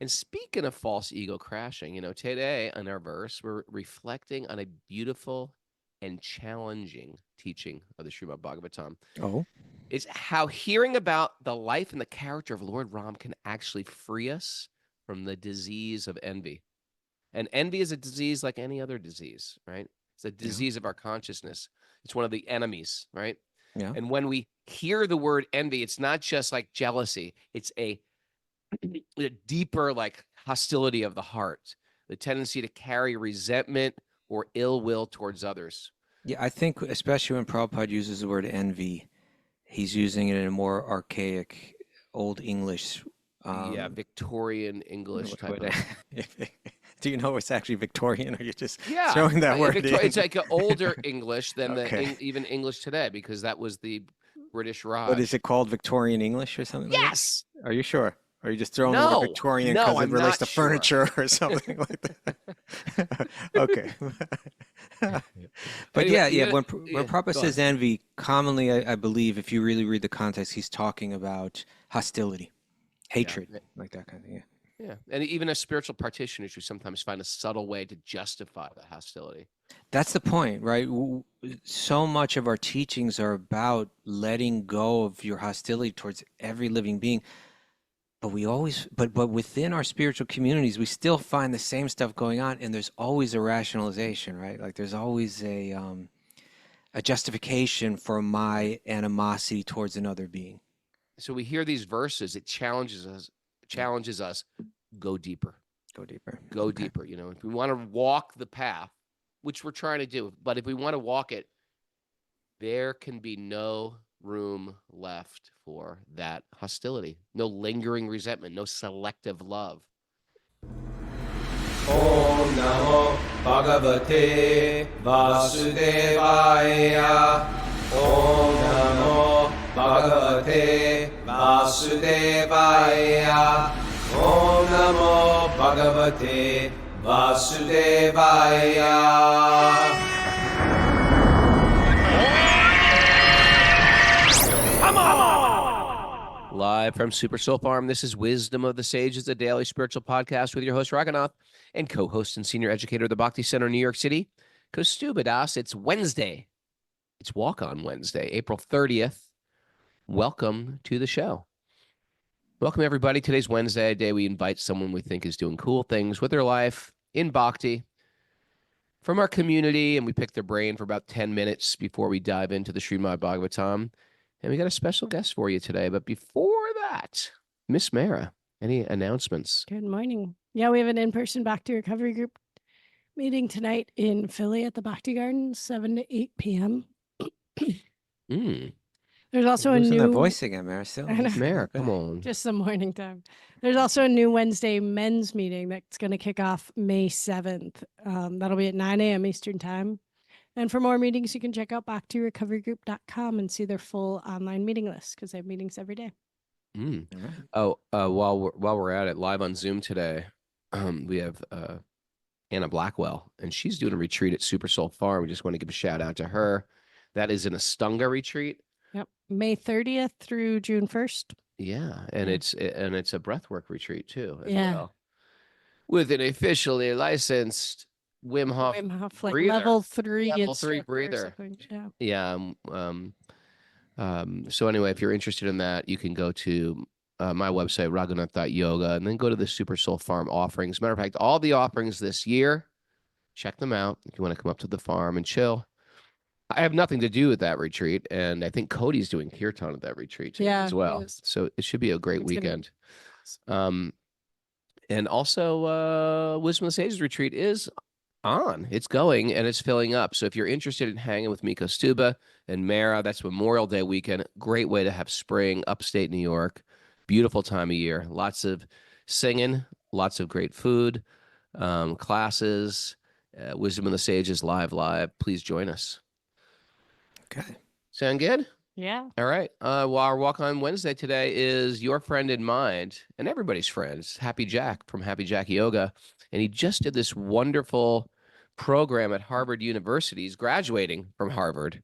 And speaking of false ego crashing, today in our verse, we're reflecting on a beautiful and challenging teaching of the Srimad Bhagavatam. Oh, It's how hearing about the life and the character of Lord Ram can actually free us from the disease of envy. And envy is a disease like any other disease, right? It's a disease of our consciousness. It's one of the enemies, right? yeah. And when we hear the word envy, it's not just like jealousy, it's a deeper like hostility of the heart, the tendency to carry resentment or ill will towards others. Yeah, I think especially when Prabhupada uses the word envy, he's using it in a more archaic, old English. Yeah, Victorian English type What, of. do you know it's actually Victorian, or you're just Yeah, throwing that word it's in? like an older English than Okay. even English today, because that was the British But is Raj. it called Victorian English or something like that? Yes. Are you sure? Or are you just throwing the word No, Victorian no, because it I'm relates not to sure. furniture or something like that? Okay. But Anyway, yeah, when yeah, Prabhupada go on. says envy, commonly I believe if you really read the context, he's talking about hostility, Yeah. hatred, like that kind of thing. Yeah. Yeah. And even as spiritual practitioners, you sometimes find a subtle way to justify the hostility. That's the point, right? So much of our teachings are about letting go of your hostility towards every living being. But we always, but within our spiritual communities, we still find the same stuff going on, and there's always a rationalization, right? Like there's always a justification for my animosity towards another being. So we hear these verses, it challenges us, go deeper. Go deeper. Go Okay. deeper. If we want to walk the path, which we're trying to do, but if we want to walk it, there can be no room left for that hostility, no lingering resentment, no selective love. Om Namo Bhagavate Vasudevaya. Om Namo Bhagavate Vasudevaya. Om Namo Bhagavate Vasudevaya. Live from Super Soul Farm, this is Wisdom of the Sages, a daily spiritual podcast with your host, Raghunath, and co-host and senior educator of the Bhakti Center in New York City, Kaustubha Das. It's Wednesday. It's Walk-On Wednesday, April 30th. Welcome to the show. Welcome, everybody. Today's Wednesday, a day we invite someone we think is doing cool things with their life in Bhakti from our community, and we pick their brain for about 10 minutes before we dive into the Srimad Bhagavatam. And we got a special guest for you today. But before that, Miss Mara, any announcements? Good morning. Yeah, we have an in-person Bhakti recovery group meeting tonight in Philly at the Bhakti Garden, 7 to 8 p.m. There's also a Losing new that voice again, Maricel. Mara, come on. just the morning time. There's also a new Wednesday men's meeting that's going to kick off May 7th. That'll be at 9 a.m. Eastern time. And for more meetings, you can check out bhaktirecoverygroup.com and see their full online meeting list because they have meetings every day. Right. Oh, while we're at it, live on Zoom today, we have Anna Blackwell, and she's doing a retreat at Super Soul Farm. We just want to give a shout out to her. That is an Astunga retreat. Yep, May 30th through June 1st. Yeah, and Yeah. it's a breathwork retreat too, as Yeah. well, with an officially licensed Wim Hof like breather. level 3 Level 3 instructor or breather. something. Yeah. Yeah. So anyway, if you're interested in that, you can go to my website, Raghunath.yoga, and then go to the Super Soul Farm offerings. Matter of fact, all the offerings this year, check them out if you want to come up to the farm and chill. I have nothing to do with that retreat, and I think Cody's doing kirtan at that retreat too, Yeah, as he well. is. So it should be a great It's gonna be weekend. And also, Wisdom of the Sages retreat is on. It's going and it's filling up. So if you're interested in hanging with me, Kaustubha and Mara, that's Memorial Day weekend. Great way to have spring, upstate New York. Beautiful time of year. Lots of singing, lots of great food, classes, Wisdom of the Sages live. Please join us. Okay. Sound good? Yeah. All right. Well, our walk on Wednesday today is your friend in mind and everybody's friends, Happy Jack from Happy Jack Yoga. And he just did this wonderful program at Harvard University. He's graduating from Harvard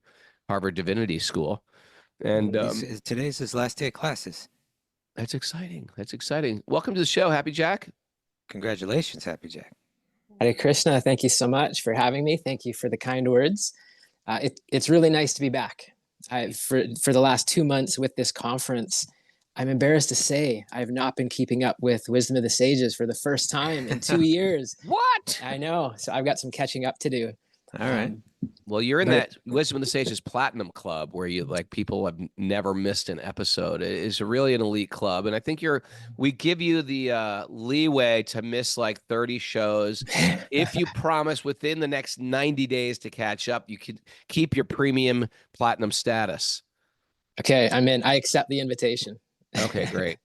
Divinity School. And Today's his last day of classes. that's exciting. Welcome to the show, Happy Jack. Congratulations, Happy Jack. Hare Krishna, thank you so much for having me. Thank you for the kind words. It's really nice to be back. For the last 2 months with this conference, I'm embarrassed to say I have not been keeping up with Wisdom of the Sages for the first time in 2 years. What? I know. So I've got some catching up to do. All right. Well, you're in But that Wisdom of the Sages Platinum Club where you like people have never missed an episode. It is really an elite club, and I think we give you the leeway to miss like 30 shows if you promise within the next 90 days to catch up. You could keep your premium platinum status. Okay, I'm in. I accept the invitation. Okay, great.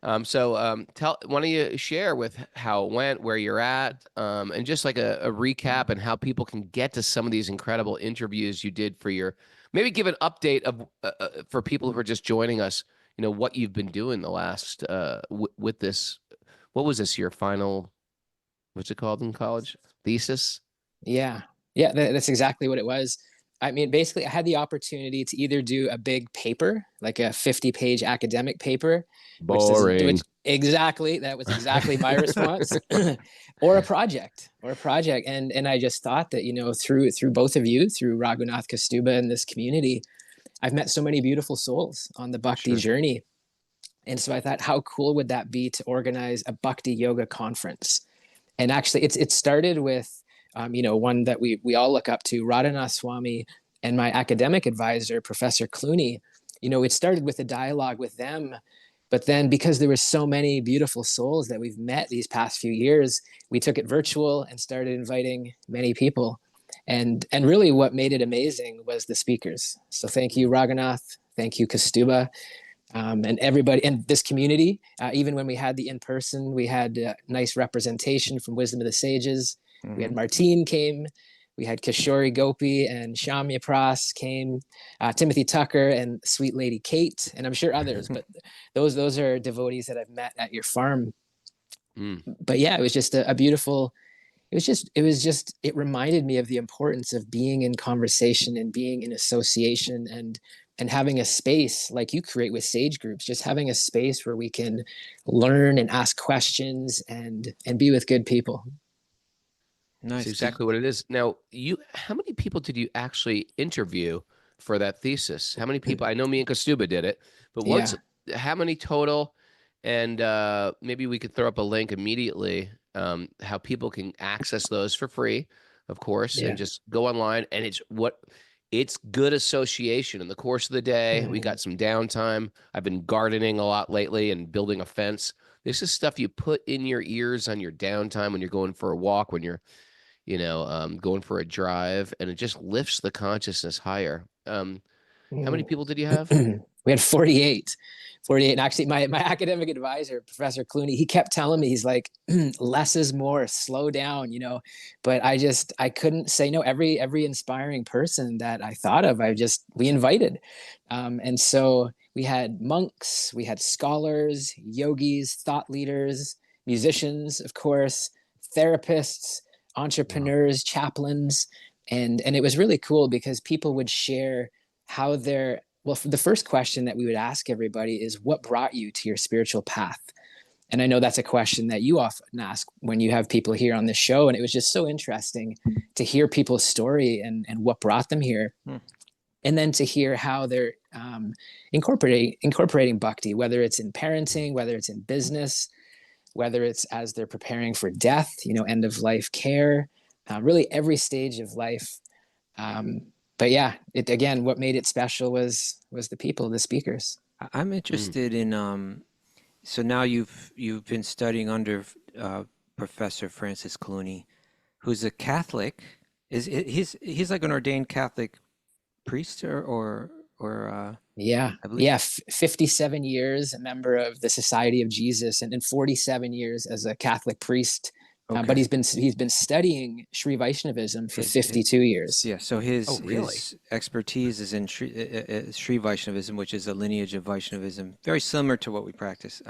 Why don't you share with how it went, where you're at, and just like a recap and how people can get to some of these incredible interviews you did maybe give an update of for people who are just joining us, what you've been doing the last with this. What was this, your final, what's it called in college? Thesis? Yeah, that's exactly what it was. I mean, basically, I had the opportunity to either do a big paper, like a 50-page academic paper, Boring. Exactly, that was exactly my response, or a project, and I just thought that through both of you, through Raghunath Kaustubha and this community, I've met so many beautiful souls on the Bhakti journey, and so I thought, how cool would that be to organize a Bhakti-yoga conference? And actually, it started with one that we all look up to, Radhanath Swami, and my academic advisor, Professor Clooney. It started with a dialogue with them, but then because there were so many beautiful souls that we've met these past few years, we took it virtual and started inviting many people. And really what made it amazing was the speakers. So thank you, Raghunath. Thank you, Kaustubha. And everybody in this community, even when we had the in-person, we had nice representation from Wisdom of the Sages. We had Martine came, we had Kishori Gopi and Shamya Pras came, Timothy Tucker and Sweet Lady Kate, and I'm sure others, but those are devotees that I've met at your farm. But yeah, it was just a beautiful, it reminded me of the importance of being in conversation and being in association and having a space like you create with sage groups, just having a space where we can learn and ask questions and be with good people. Nice. That's exactly what it is. Now, how many people did you actually interview for that thesis? How many people? I know me and Kaustubha did it, but how many total? And maybe we could throw up a link immediately, how people can access those for free, of course, and just go online. And it's good association in the course of the day. We got some downtime. I've been gardening a lot lately and building a fence. This is stuff you put in your ears on your downtime when you're going for a walk, when you're going for a drive, and it just lifts the consciousness higher. How many people did you have? We had 48. And actually my academic advisor, Professor Clooney, he kept telling me, he's like, less is more, slow down, but I couldn't say no. Every inspiring person that I thought of, we invited. And so we had monks, we had scholars, yogis, thought leaders, musicians, of course, therapists, entrepreneurs, chaplains. And it was really cool because people would share how the first question that we would ask everybody is, what brought you to your spiritual path? And I know that's a question that you often ask when you have people here on this show. And it was just so interesting to hear people's story and what brought them here. And then to hear how they're incorporating bhakti, whether it's in parenting, whether it's in business, whether it's as they're preparing for death, end of life care, really every stage of life. But yeah, what made it special was the people, the speakers. I'm interested in so now you've been studying under Professor Francis Clooney, who's a Catholic. He's like an ordained Catholic priest or yeah, 57 years a member of the Society of Jesus, and 47 years as a Catholic priest. Okay. But he's been studying Sri Vaishnavism for 52 years. Yeah, so his expertise is in Sri Vaishnavism, which is a lineage of Vaishnavism, very similar to what we practice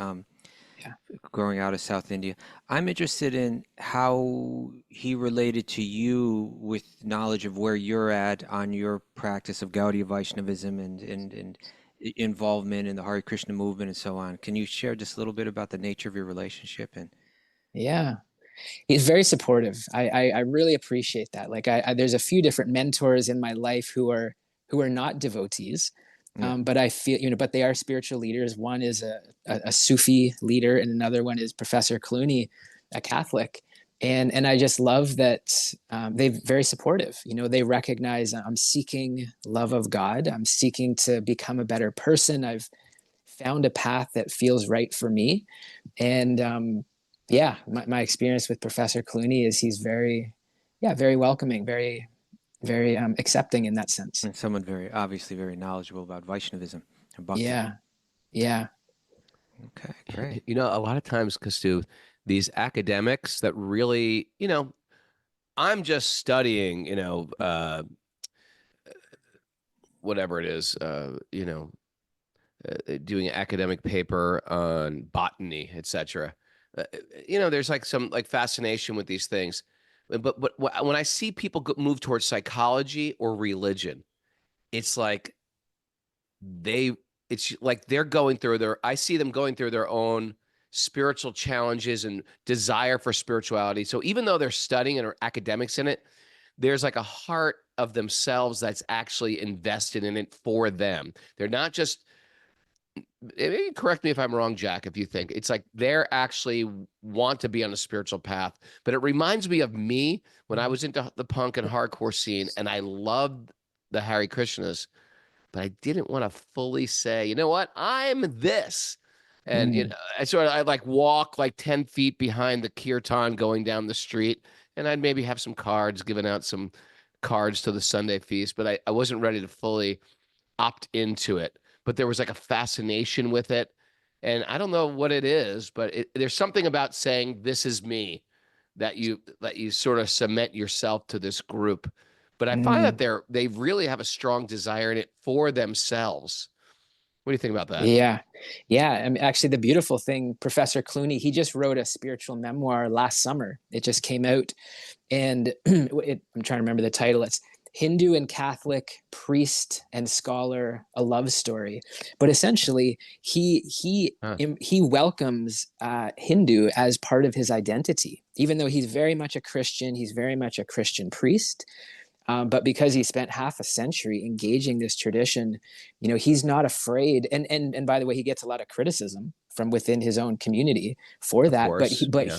growing out of South India. I'm interested in how he related to you with knowledge of where you're at on your practice of Gaudiya Vaishnavism and involvement in the Hare Krishna movement and so on. Can you share just a little bit about the nature of your relationship? And Yeah. He's very supportive. I really appreciate that. Like there's a few different mentors in my life who are not devotees. Yeah. But I feel, but they are spiritual leaders. One is a Sufi leader, and another one is Professor Clooney, a Catholic. And I just love that they're very supportive. They recognize I'm seeking love of God. I'm seeking to become a better person. I've found a path that feels right for me. And yeah, my experience with Professor Clooney is he's very, very welcoming, very, very accepting in that sense. And someone obviously very knowledgeable about Vaishnavism and Bhakti. Yeah. Okay, great. A lot of times, Kastu, these academics that really, I'm just studying, whatever it is, doing an academic paper on botany, etc. There's like some like fascination with these things, but when I see people move towards psychology or religion, it's like they're going through I see them going through their own spiritual challenges and desire for spirituality. So even though they're studying and are academics in it, there's like a heart of themselves that's actually invested in it for them. They're not just, correct me if I'm wrong, Jack, if you think it's like they're actually want to be on a spiritual path. But it reminds me of me when I was into the punk and hardcore scene, and I loved the Hare Krishnas, but I didn't want to fully say, you know what, I'm this. And I'd like walk like 10 feet behind the kirtan going down the street, and I'd maybe have some cards, giving out some cards to the Sunday feast, but I wasn't ready to fully opt into it. But there was like a fascination with it. And I don't know what it is, but there's something about saying, this is me, that you sort of cement yourself to this group. But I find that they really have a strong desire in it for themselves. What do you think about that? Yeah. I mean, actually, the beautiful thing, Professor Clooney, he just wrote a spiritual memoir last summer. It just came out, and I'm trying to remember the title. It's Hindu and Catholic Priest and Scholar: A Love Story. But essentially, he welcomes Hindu as part of his identity, even though he's very much a Christian. He's very much a Christian priest. But because he spent half a century engaging this tradition, he's not afraid. And by the way, he gets a lot of criticism from within his own community for that. But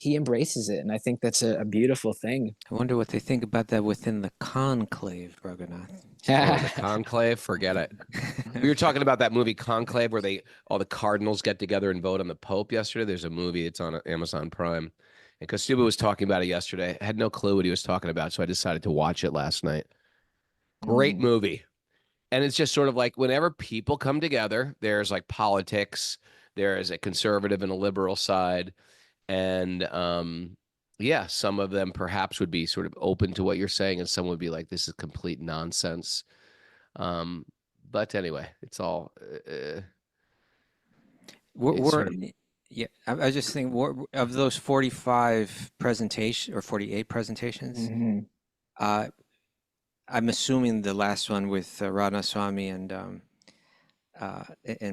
he embraces it, and I think that's a beautiful thing. I wonder what they think about that within the conclave, Raghunath. The conclave, forget it. We were talking about that movie Conclave, where all the cardinals get together and vote on the Pope yesterday. There's a movie, it's on Amazon Prime. And Kaustubha was talking about it yesterday. I had no clue what he was talking about, so I decided to watch it last night. Great movie. And it's just sort of like whenever people come together, there's like politics, there is a conservative and a liberal side. And some of them perhaps would be sort of open to what you're saying, and some would be like, this is complete nonsense. But anyway, it's all... Yeah, I was just thinking, of those 45 presentations or 48 presentations, I'm assuming the last one with Radha Swami and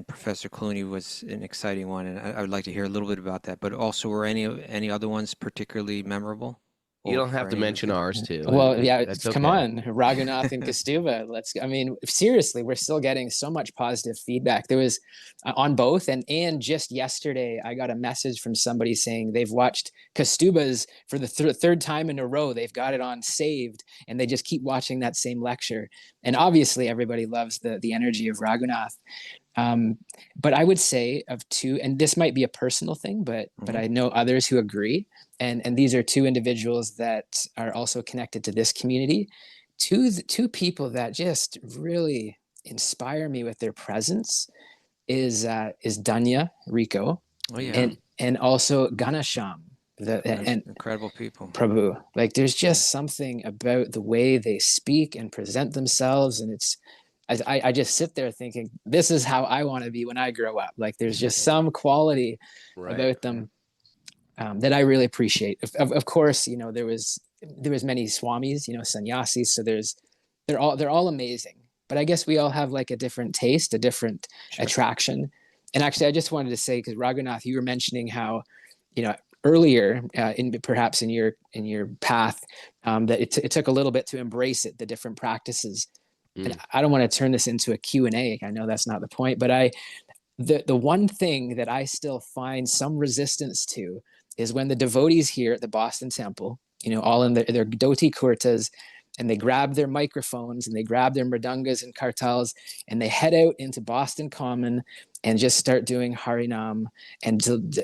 Professor Clooney was an exciting one, and I would like to hear a little bit about that. But also, were any other ones particularly memorable? You don't have to mention ours too. Well, yeah, okay. Come on, Raghunath and Kaustubha. Seriously, we're still getting so much positive feedback. There was on both, and just yesterday, I got a message from somebody saying they've watched Kaustubha's for the third time in a row. They've got it on saved, and they just keep watching that same lecture. And obviously, everybody loves the energy of Raghunath. But I would say of two, and this might be a personal thing, but I know others who agree. And these are two individuals that are also connected to this community. Two people that just really inspire me with their presence is Danya Rico, and also Ganasham. And incredible people. Prabhu. Like there's just something about the way they speak and present themselves, and I just sit there thinking, this is how I want to be when I grow up. Like there's just some quality about them that I really appreciate. Of course, there was many swamis, sannyasis. So they're all amazing. But I guess we all have like a different taste, a different attraction. And actually, I just wanted to say, because Raghunath, you were mentioning how, earlier perhaps in your path, that it took a little bit to embrace it, the different practices. And I don't want to turn this into a Q&A. I know that's not the point, but the one thing that I still find some resistance to is when the devotees here at the Boston Temple, all in their dhoti kurtas, and they grab their microphones and they grab their mridangas and kartals and they head out into Boston Common and just start doing Harinam and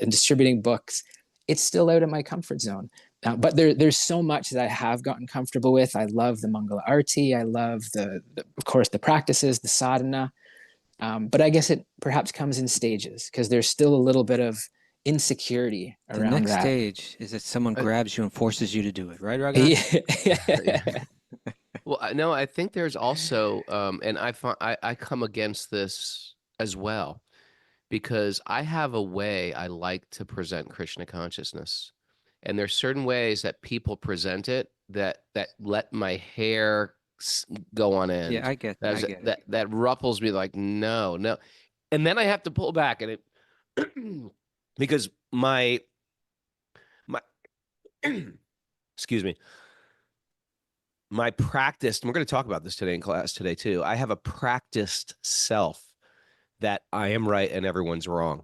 distributing books. It's still out of my comfort zone. But there's so much that I have gotten comfortable with. I love the Mangala Arti. I love of course, the practices, the sadhana. But I guess it perhaps comes in stages because there's still a little bit of insecurity around that. The next stage is that someone grabs you and forces you to do it, right, Raghunath? Yeah. Well, no, I think there's also, and I come against this as well, because I have a way I like to present Krishna consciousness, and there's certain ways that people present it that let my hair go on end. Yeah, I get that. That ruffles me, like, no, and then I have to pull back, and it because my excuse me. My practiced, and we're going to talk about this today in class today too. I have a practiced self that I am right and everyone's wrong.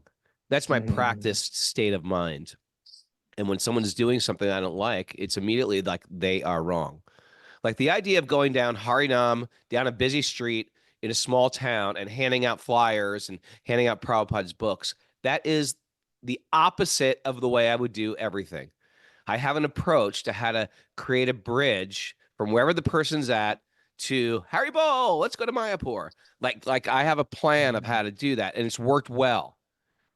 That's my practiced state of mind. And when someone's doing something I don't like, it's immediately like they are wrong. Like the idea of going down Harinam, down a busy street in a small town and handing out flyers and handing out Prabhupada's books, that is the opposite of the way I would do everything. I have an approach to how to create a bridge from wherever the person's at to Haribol, let's go to Mayapur. Like I have a plan of how to do that, and it's worked well.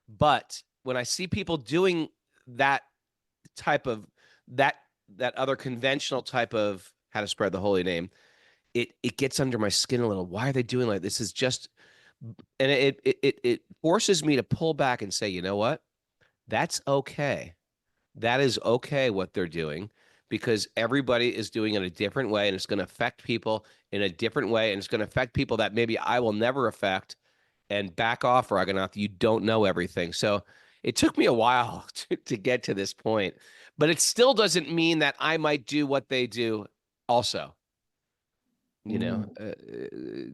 But when I see people doing that type of that other conventional type of how to spread the holy name, it gets under my skin a little. Why are they doing like this? Is just, and it forces me to pull back and say, you know what? That's okay. That is okay what they're doing, because everybody is doing it a different way, and it's going to affect people in a different way, and it's going to affect people that maybe I will never affect. And back off, Raghunath, you don't know everything. So it took me a while to get to this point, but it still doesn't mean that I might do what they do also.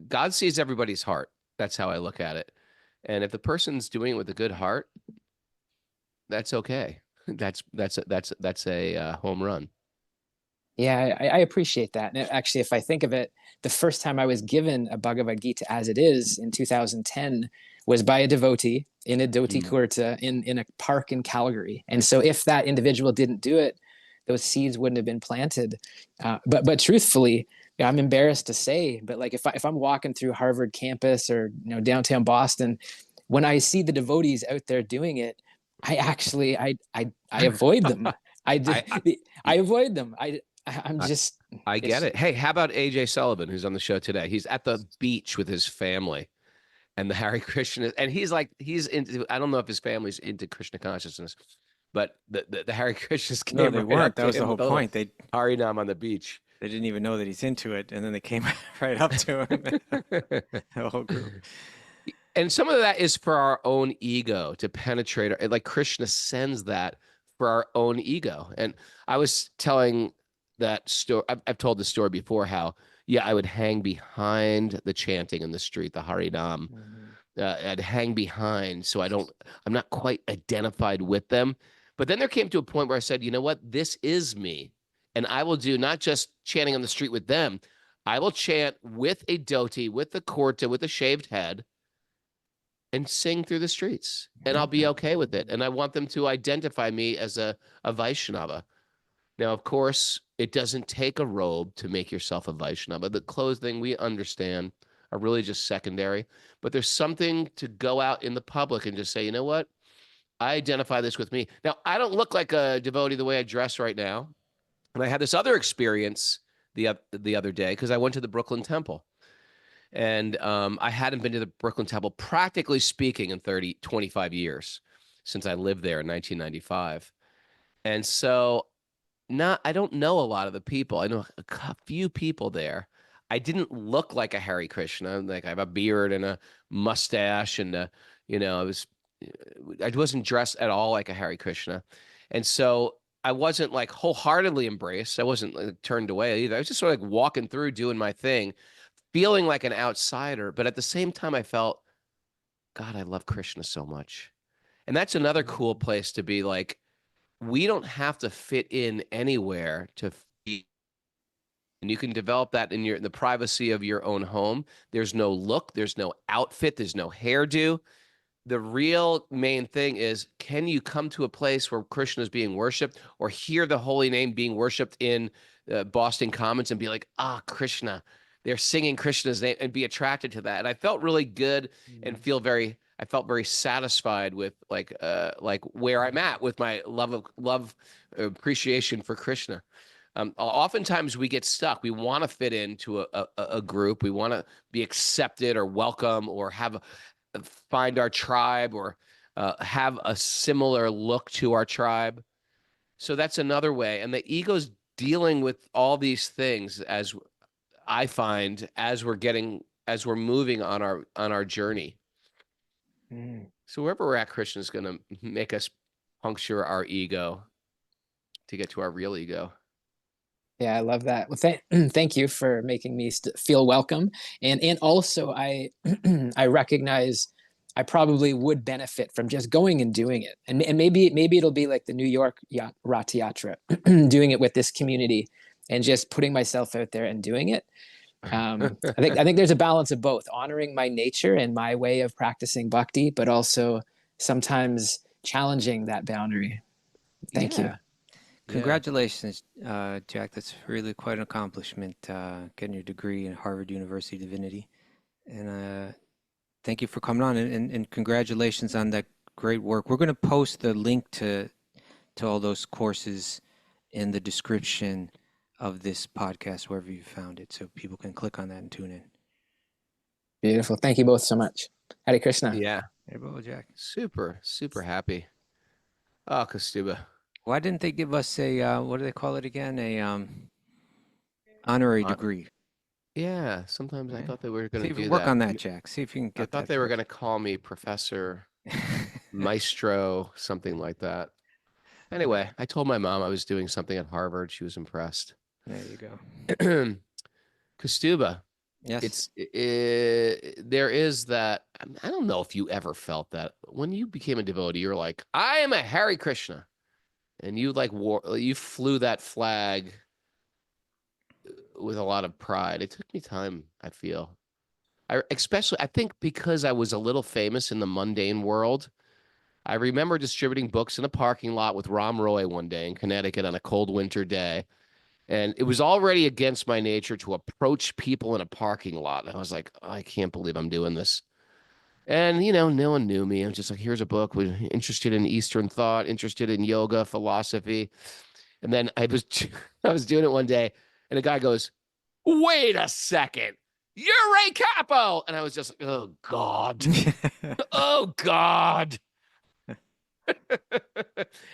God sees everybody's heart. That's how I look at it. And if the person's doing it with a good heart, that's okay. That's a home run. Yeah, I appreciate that. And actually, if I think of it, the first time I was given a Bhagavad Gita as it is in 2010 was by a devotee in a dhoti kurta in a park in Calgary. And so if that individual didn't do it, those seeds wouldn't have been planted. But truthfully, I'm embarrassed to say, but like if I'm walking through Harvard campus or downtown Boston, when I see the devotees out there doing it, I actually I avoid them. I avoid them. I get it. Hey, how about AJ Sullivan, who's on the show today? He's at the beach with his family, and the Hare Krishna, and he's into. I don't know if his family's into Krishna consciousness, but the Hare Krishnas came. No, they weren't. That was the whole point. They Harinam on the beach. They didn't even know that he's into it, and then they came right up to him. The whole group. And some of that is for our own ego to penetrate. Like Krishna sends that for our own ego. And I was telling that story. I've told the story before. How I would hang behind the chanting in the street, the Harinam. I'd hang behind, so I'm not quite identified with them. But then there came to a point where I said, you know what? This is me. And I will do not just chanting on the street with them. I will chant with a dhoti, with a kurta, with a shaved head, and sing through the streets. And I'll be okay with it. And I want them to identify me as a Vaishnava. Now, of course, it doesn't take a robe to make yourself a Vaishnava. The clothing, we understand, are really just secondary. But there's something to go out in the public and just say, you know what? I identify this with me. Now, I don't look like a devotee the way I dress right now. And I had this other experience the other day because I went to the Brooklyn Temple. And I hadn't been to the Brooklyn Temple, practically speaking, in 25 years since I lived there in 1995. And so I don't know a lot of the people. I know a few people there. I didn't look like a Hare Krishna. Like I have a beard and a mustache and I wasn't dressed at all like a Hare Krishna. And so I wasn't like wholeheartedly embraced. I wasn't like, turned away either. I was just sort of like walking through, doing my thing, feeling like an outsider. But at the same time, I felt, God, I love Krishna so much. And that's another cool place to be like, we don't have to fit in anywhere to be. And you can develop that in the privacy of your own home. There's no look, there's no outfit, there's no hairdo. The real main thing is, can you come to a place where Krishna is being worshipped, or hear the holy name being worshipped in Boston Commons and be like, Krishna, they're singing Krishna's name, and be attracted to that. And I felt really good and I felt very satisfied with like where I'm at with my love appreciation for Krishna. Oftentimes we get stuck. We want to fit into a group. We want to be accepted or welcome, or find our tribe, or have a similar look to our tribe. So that's another way. And the ego's dealing with all these things, as I find, as we're moving on our journey. So wherever we're at, Krishna is going to make us puncture our ego to get to our real ego. Yeah, I love that. Well, thank you for making me feel welcome. And also I I recognize I probably would benefit from just going and doing it. And maybe it'll be like the New York Rath Yatra, doing it with this community and just putting myself out there and doing it. I think there's a balance of both, honoring my nature and my way of practicing bhakti, but also sometimes challenging that boundary. Thank you. Congratulations, Jack. That's really quite an accomplishment, getting your degree in Harvard University Divinity. And thank you for coming on, and congratulations on that great work. We're going to post the link to all those courses in the description of this podcast, wherever you found it, so people can click on that and tune in. Beautiful. Thank you both so much. Hare Krishna. Yeah. Hey, Jack. Super, super happy. Oh, Kaustubha. Why didn't they give us a, what do they call it again? A honorary degree. Yeah, sometimes I thought they were going to do work that. on that, Jack. See if you can get that. I thought they were going to call me Professor, Maestro, something like that. Anyway, I told my mom I was doing something at Harvard. She was impressed. There you go. Kaustubha. Yes. There is that. I don't know if you ever felt that when you became a devotee, you're like, I am a Hare Krishna. And you you flew that flag with a lot of pride. It took me time, I feel. I think because I was a little famous in the mundane world. I remember distributing books in a parking lot with Ram Roy one day in Connecticut on a cold winter day. And it was already against my nature to approach people in a parking lot. And I was like, I can't believe I'm doing this. And, no one knew me. I'm just like, here's a book. We're interested in Eastern thought, interested in yoga, philosophy. And then I was doing it one day, and a guy goes, wait a second, you're Ray Capo. And I was just like, oh, God. Oh, God. And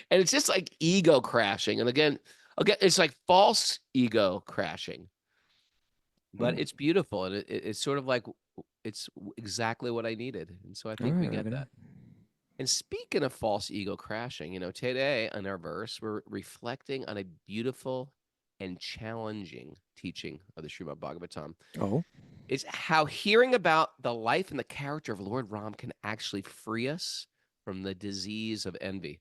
it's just like ego crashing. And again, it's like false ego crashing. But it's beautiful. And it's sort of like, it's exactly what I needed. And so I think we get that. And speaking of false ego crashing, today in our verse, we're reflecting on a beautiful and challenging teaching of the Srimad Bhagavatam. Oh. It's how hearing about the life and the character of Lord Rāma can actually free us from the disease of envy.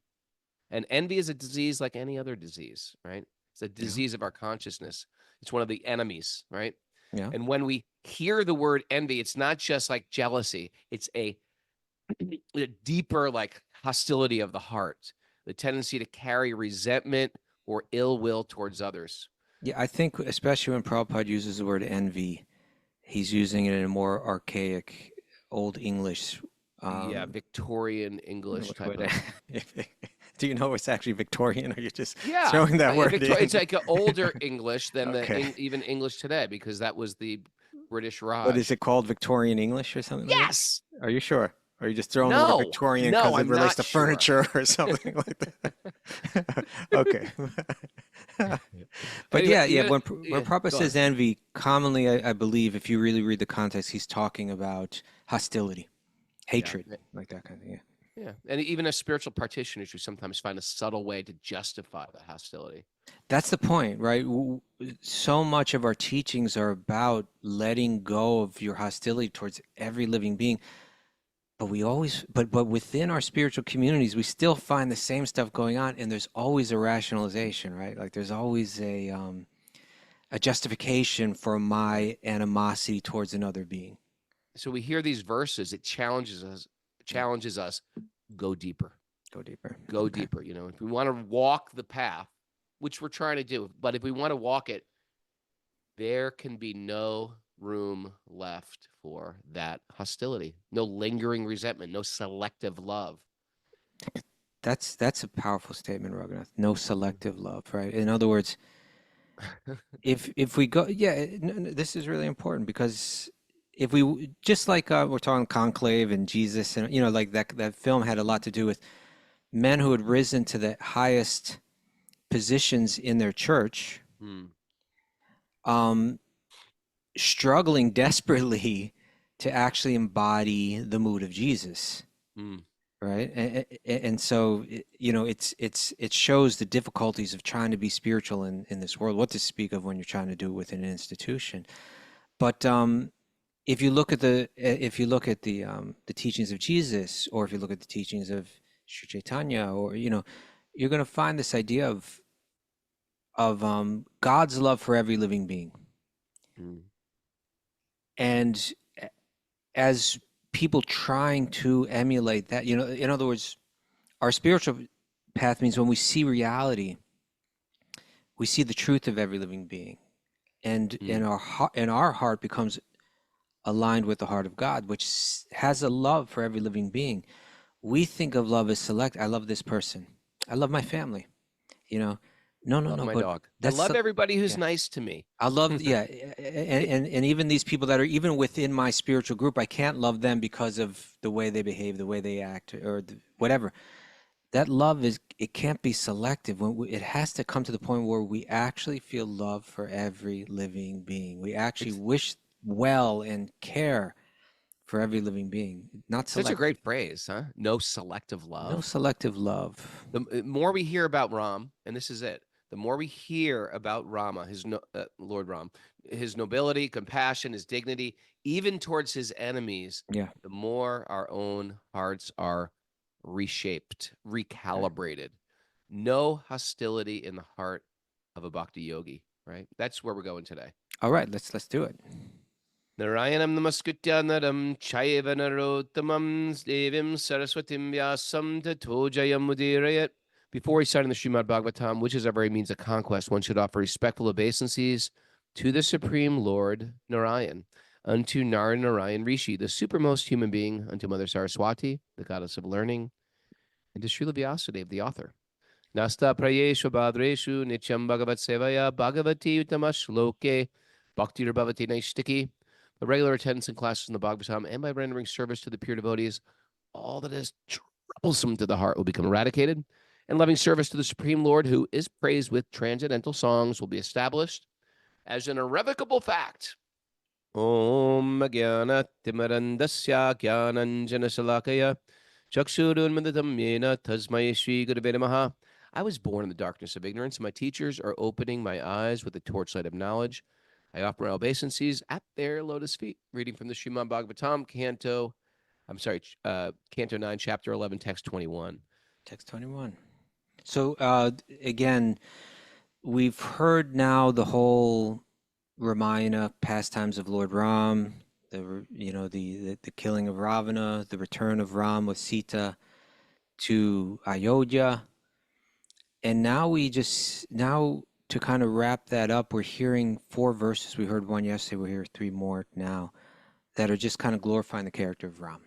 And envy is a disease like any other disease, right? It's a disease of our consciousness. It's one of the enemies, right? Yeah. And when we hear the word envy, it's not just like jealousy. It's a deeper like hostility of the heart, the tendency to carry resentment or ill will towards others. Yeah, I think especially when Prabhupada uses the word envy, he's using it in a more archaic, old English. Victorian English type of. Do you know it's actually Victorian, or you're just throwing that word in? It's like an older English than even English today, because that was the British Raj. What is it called, Victorian English or something? Yes. Like that? Are you sure? Or are you just throwing the word Victorian because it relates to furniture or something like that? Okay. But anyway, when Prabhupada says envy, commonly I believe, if you really read the context, he's talking about hostility, hatred, like that kind of thing. Yeah. Yeah. And even as spiritual practitioners, we sometimes find a subtle way to justify the hostility. That's the point, right? So much of our teachings are about letting go of your hostility towards every living being. But we always, but within our spiritual communities, we still find the same stuff going on, and there's always a rationalization, right? Like there's always a justification for my animosity towards another being. So we hear these verses, it challenges us, go deeper. Go deeper. Go Okay. deeper. If we want to walk the path, which we're trying to do, but if we want to walk it, there can be no room left for that hostility, no lingering resentment, no selective love. That's a powerful statement, Raghunath. No selective love, right? In other words, if we go, this is really important, because if we just like we're talking conclave and Jesus, and like that film had a lot to do with men who had risen to the highest positions in their church, struggling desperately to actually embody the mood of Jesus. Right. And so, it shows the difficulties of trying to be spiritual in this world, what to speak of when you're trying to do it within an institution. But if you look at the teachings of Jesus, or if you look at the teachings of Sri Chaitanya, or, you're going to find this idea of God's love for every living being. And as people trying to emulate that, in other words, our spiritual path means when we see reality, we see the truth of every living being, and our heart becomes aligned with the heart of God, which has a love for every living being. We think of love as select. I love this person. I love my family. No, my but dog. I love everybody who's nice to me. I love, and even these people that are even within my spiritual group, I can't love them because of the way they behave, the way they act, or whatever. That love it can't be selective. It has to come to the point where we actually feel love for every living being. We actually wish well and care for every living being, not selective. That's a great phrase, huh? No selective love. No selective love. The more we hear about Ram, and this is it, the more we hear about Rama, Lord Ram, his nobility, compassion, his dignity, even towards his enemies, the more our own hearts are reshaped, recalibrated. No hostility in the heart of a bhakti yogi, right? That's where we're going today. All right, let's do it. Narayanam namaskritya naram chaiva narottamam devim saraswatim vyasam tato jayam mudirayat. Before reciting the Srimad Bhagavatam, which is our very means of conquest, one should offer respectful obeisances to the Supreme Lord Narayan, unto Narayan Rishi, the supermost human being, unto Mother Saraswati, the goddess of learning, and to Srila Vyasadeva, the author. Nasta prayeshu badreshu nityam bhagavat sevaya bhagavati utamashloke bhaktir bhavati naishtiki. By regular attendance in classes in the Bhagavatam and by rendering service to the pure devotees, all that is troublesome to the heart will become eradicated, and loving service to the Supreme Lord, who is praised with transcendental songs, will be established as an irrevocable fact. Om Jnana Timarandasya Jnananjana Salakaya Chakshurunmadatam Yena Tasmai Shri Gurave Namaha. I was born in the darkness of ignorance, and my teachers are opening my eyes with the torchlight of knowledge. I offer my obeisances at their lotus feet. Reading from the Srimad Bhagavatam, Canto 9, Chapter 11, Text 21. Text 21. So again, we've heard now the whole Ramayana, pastimes of Lord Ram, the killing of Ravana, the return of Ram with Sita to Ayodhya, and now to kind of wrap that up, we're hearing 4 verses. We heard one yesterday. We hear 3 more now that are just kind of glorifying the character of Ram.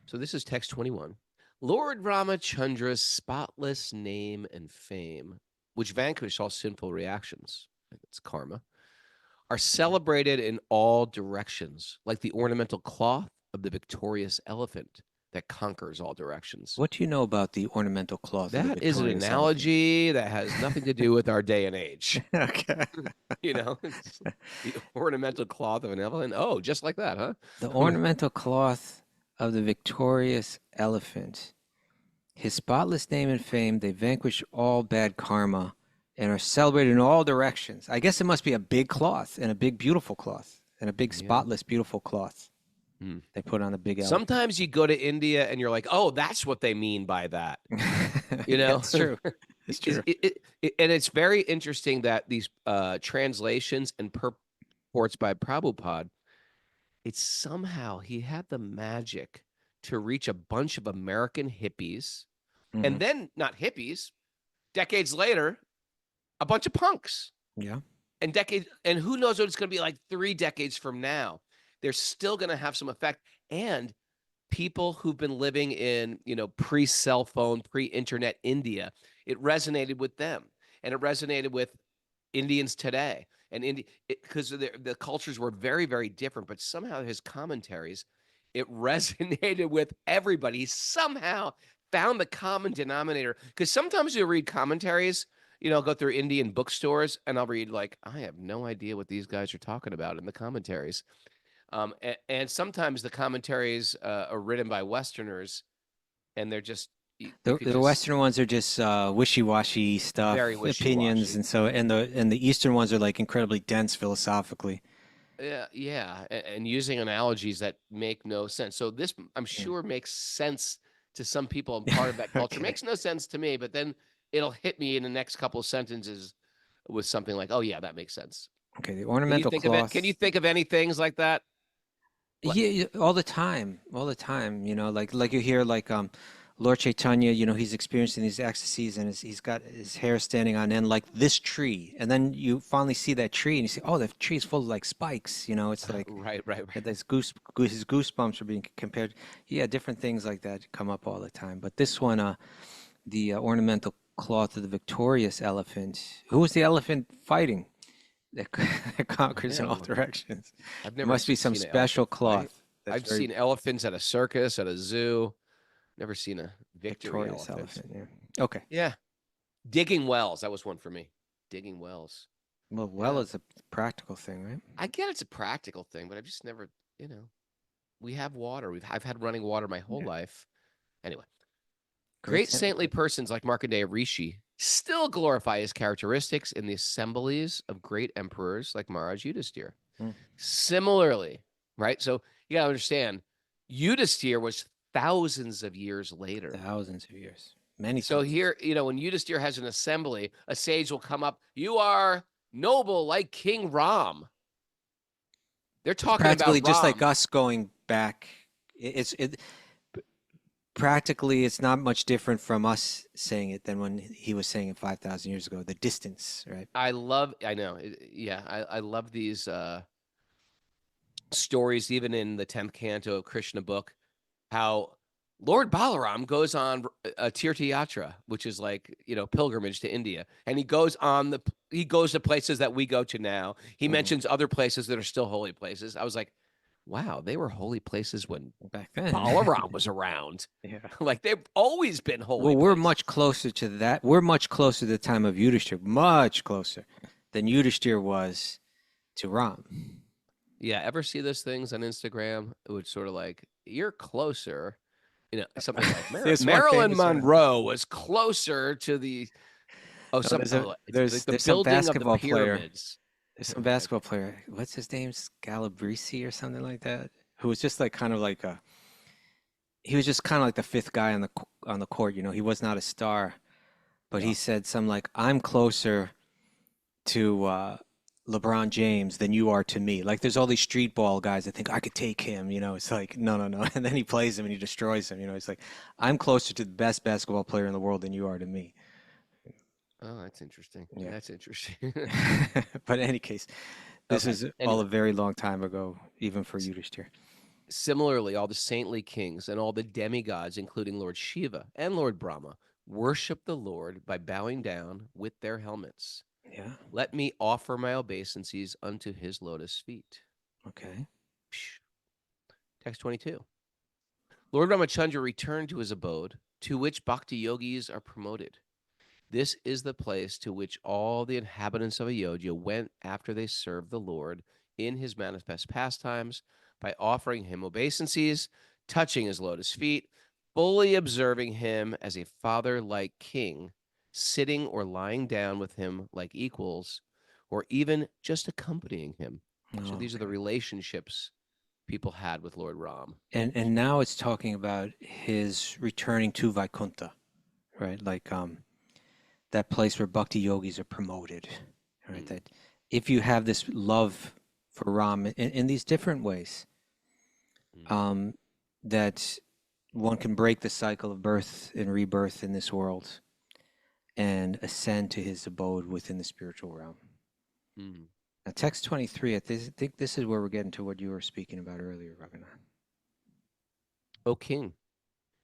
So this is text 21. Lord Ramachandra's spotless name and fame, which vanquish all sinful reactions, it's karma, are celebrated in all directions, like the ornamental cloth of the victorious elephant that conquers all directions. What do you know about the ornamental cloth? That is an analogy that has nothing to do with our day and age. Okay. The ornamental cloth of an elephant. Oh, just like that, huh? The ornamental cloth of the victorious elephant. His spotless name and fame, they vanquish all bad karma and are celebrated in all directions. I guess it must be a big cloth and a big beautiful cloth and a big Yeah. spotless beautiful cloth. Hmm. They put on a big elephant. Sometimes you go to India and you're like, oh, that's what they mean by that. You know, it's true. It's true. And it's very interesting that these translations and purports by Prabhupada, it's somehow he had the magic to reach a bunch of American hippies, and Mhm. then not hippies, decades later, a bunch of punks. Yeah. And who knows what it's going to be like 3 decades from now. They're still going to have some effect. And people who've been living in, pre-cell phone, pre-internet India, it resonated with them, and it resonated with Indians today. And because the cultures were very, very different, but somehow his commentaries, it resonated with everybody. He somehow found the common denominator. Because sometimes you read commentaries, go through Indian bookstores, and I'll read like, I have no idea what these guys are talking about in the commentaries. And sometimes the commentaries are written by Westerners, and they're just The Western ones are just wishy-washy stuff, Very opinions, wishy-washy. and the Eastern ones are like incredibly dense philosophically. Yeah, and using analogies that make no sense. So this, I'm sure, makes sense to some people, and part of that culture Okay. makes no sense to me. But then it'll hit me in the next couple of sentences with something like, "Oh yeah, that makes sense." Okay, the Can you ornamental think of it? cloth. Can you think of any things like that? Yeah, all the time, all the time. Like you hear like Lord Chaitanya, he's experiencing these ecstasies and he's got his hair standing on end like this tree, and then you finally see that tree and you see, oh, the tree's full of like spikes. It's like Right. his goosebumps are being compared. Yeah, different things like that come up all the time. But this one, the ornamental cloth of the victorious elephant. Who was the elephant fighting? That that conquers in all Yeah. directions. I've There never must be some seen an special elephant fight. cloth that's I've very seen elephants at a circus, at a zoo. Never seen a victory victorious elephant. elephant. Yeah. Okay. Yeah. Digging wells. That was one for me. Digging wells. Well Yeah. is a practical thing, right? I get it's a practical thing, but I've just never, we have water. I've had running water my whole Yeah. life. Anyway, Great great saintly persons like Markandeya Rishi still glorify his characteristics in the assemblies of great emperors like Maharaj Yudhisthira. Mm. Similarly, right? So you gotta understand, Yudhisthira was thousands of years later. Thousands of years. Many So thousands. here, when Yudhisthira has an assembly, a sage will come up. You are noble like King Ram. They're talking Practically about just like Ram. us going back. Practically it's not much different from us saying it than when he was saying it 5,000 years ago. The distance, right? I know. Yeah, I love these stories, even in the 10th canto of Krishna book, how Lord Balaram goes on a Tirtha Yatra, which is like, pilgrimage to India. And he goes to places that we go to now. He Mhm. mentions other places that are still holy places. I was like, wow, they were holy places when Back then. Balaram was around. Yeah. Like they've always been holy Well, we're places. much closer to that. We're much closer to the time of Yudhishthira, much closer than Yudhishthira was to Ram. Yeah, ever see those things on Instagram? It would sort of like, you're closer, something like There's one Marilyn famous one. Monroe was closer to the there's the some building of the basketball player. pyramids. There's some basketball player. What's his name? Scalabrese or something like that. Who was just like kind of like he was just kind of like the fifth guy on the court. He was not a star, but he said something like, "I'm closer to LeBron James than you are to me." Like there's all these street ball guys that think I could take him. It's like no, and then he plays him and he destroys him. It's like I'm closer to the best basketball player in the world than you are to me. Oh, that's interesting. Yeah. That's interesting. But in any case, this Okay, is all anyway. a very long time ago, even for Yudhishthira. Similarly, all the saintly kings and all the demigods, including Lord Shiva and Lord Brahma, worship the Lord by bowing down with their helmets. Yeah. Let me offer my obeisances unto his lotus feet. Okay. Text 22. Lord Ramachandra returned to his abode, to which bhakti yogis are promoted. This is the place to which all the inhabitants of Ayodhya went after they served the Lord in his manifest pastimes by offering him obeisances touching his lotus feet, fully observing him as a father-like king, sitting or lying down with him like equals, or even just accompanying him. So Oh, these are the okay. relationships people had with Lord Ram. And now it's talking about his returning to Vaikuntha, right? Like that place where bhakti yogis are promoted, right? Mm. That if you have this love for Ram in these different ways, Mm. that one can break the cycle of birth and rebirth in this world and ascend to his abode within the spiritual realm. Mm. Now, text 23, I think this is where we're getting to what you were speaking about earlier, Raghunath. O king,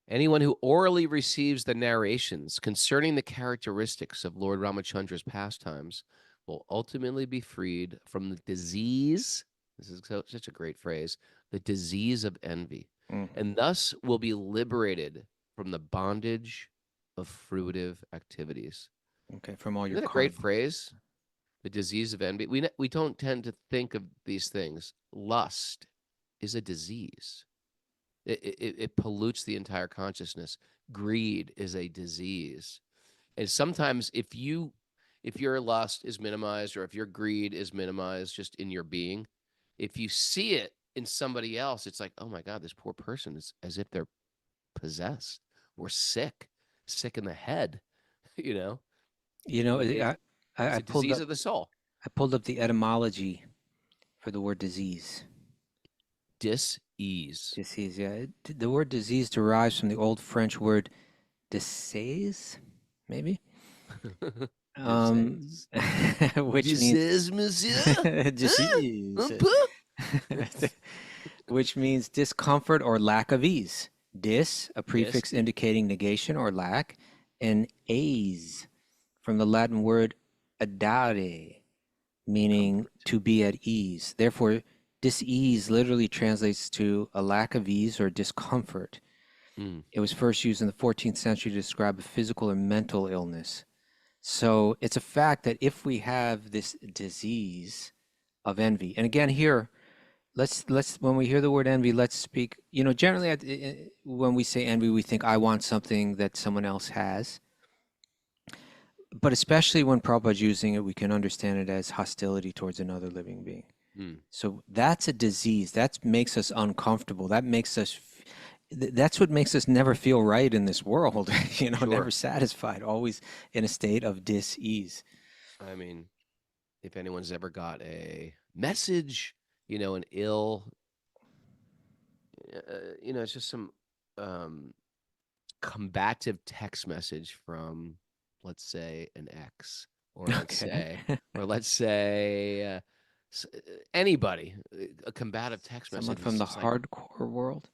anyone who orally receives the narrations concerning the characteristics of Lord Ramachandra's pastimes will ultimately be freed from the disease. This is such a great phrase, the disease of envy, and thus will be liberated from the bondage of fruitive activities. Okay, from all your Isn't that a karma. great phrase? The disease of envy. We don't tend to think of these things. Lust is a disease. It pollutes the entire consciousness. Greed is a disease. And sometimes if your lust is minimized or if your greed is minimized just in your being, if you see it in somebody else, it's like, oh my God, this poor person is as if they're possessed or sick in the head. You know, You know, it's I a disease of the soul. pulled up the etymology for the word disease. Dis-ease. Disease, yeah. The word disease derives from the old French word disease, maybe, Disease. which means Disease, monsieur. disease, Un peu? which means discomfort or lack of ease. Dis, a prefix Dis. indicating negation or lack, and ease, from the Latin word adare, meaning Comfort. to be at ease. Therefore, dis-ease literally translates to a lack of ease or discomfort. Mm. It was first used in the 14th century to describe a physical or mental illness. So it's a fact that if we have this disease of envy, and again here, let's when we hear the word envy, let's speak. You know, generally when we say envy, we think I want something that someone else has. But especially when Prabhupada's using it, we can understand it as hostility towards another living being. Mm. So that's a disease. That makes us uncomfortable. That makes us. That's what makes us never feel right in this world. You know, Sure. never satisfied. Always in a state of dis-ease. I mean, if anyone's ever got a message, an ill, it's just some combative text message from, let's say, an ex, or Okay. let's say anybody. A combative text Someone message from is the just like, hardcore world.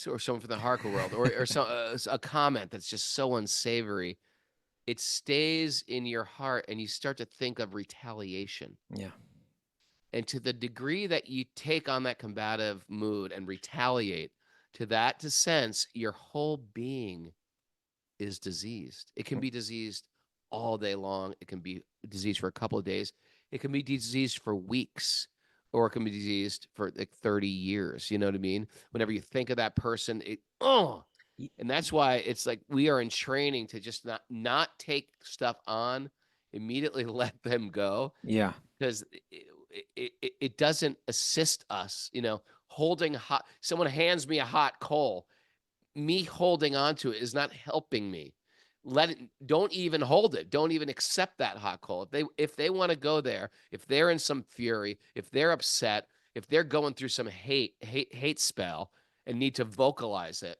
or someone from the hardcore world, or some a comment that's just so unsavory. It stays in your heart, and you start to think of retaliation. Yeah. And to the degree that you take on that combative mood and retaliate, to sense your whole being is diseased. It can be diseased all day long. It can be diseased for a couple of days. It can be diseased for weeks, or it can be diseased for like 30 years. You know what I mean? Whenever you think of that person, and that's why it's like we are in training to just not take stuff on, immediately let them go, Yeah. because it doesn't assist us. Holding hot, someone hands me a hot coal, me holding on to it is not helping me. Don't even hold it. Don't even accept that hot coal. If they want to go there, if they're in some fury, if they're upset, if they're going through some hate spell and need to vocalize it.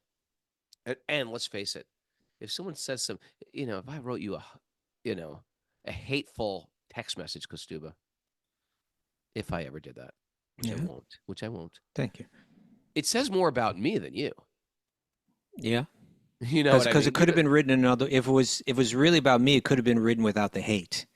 And let's face it, if someone says if I wrote you a hateful text message, Kaustubha, if I ever did that, which Yeah. I won't, Thank you. it says more about me than you. Yeah. You know what I Because mean? it could have been written in another. If it was really about me, it could have been written without the hate.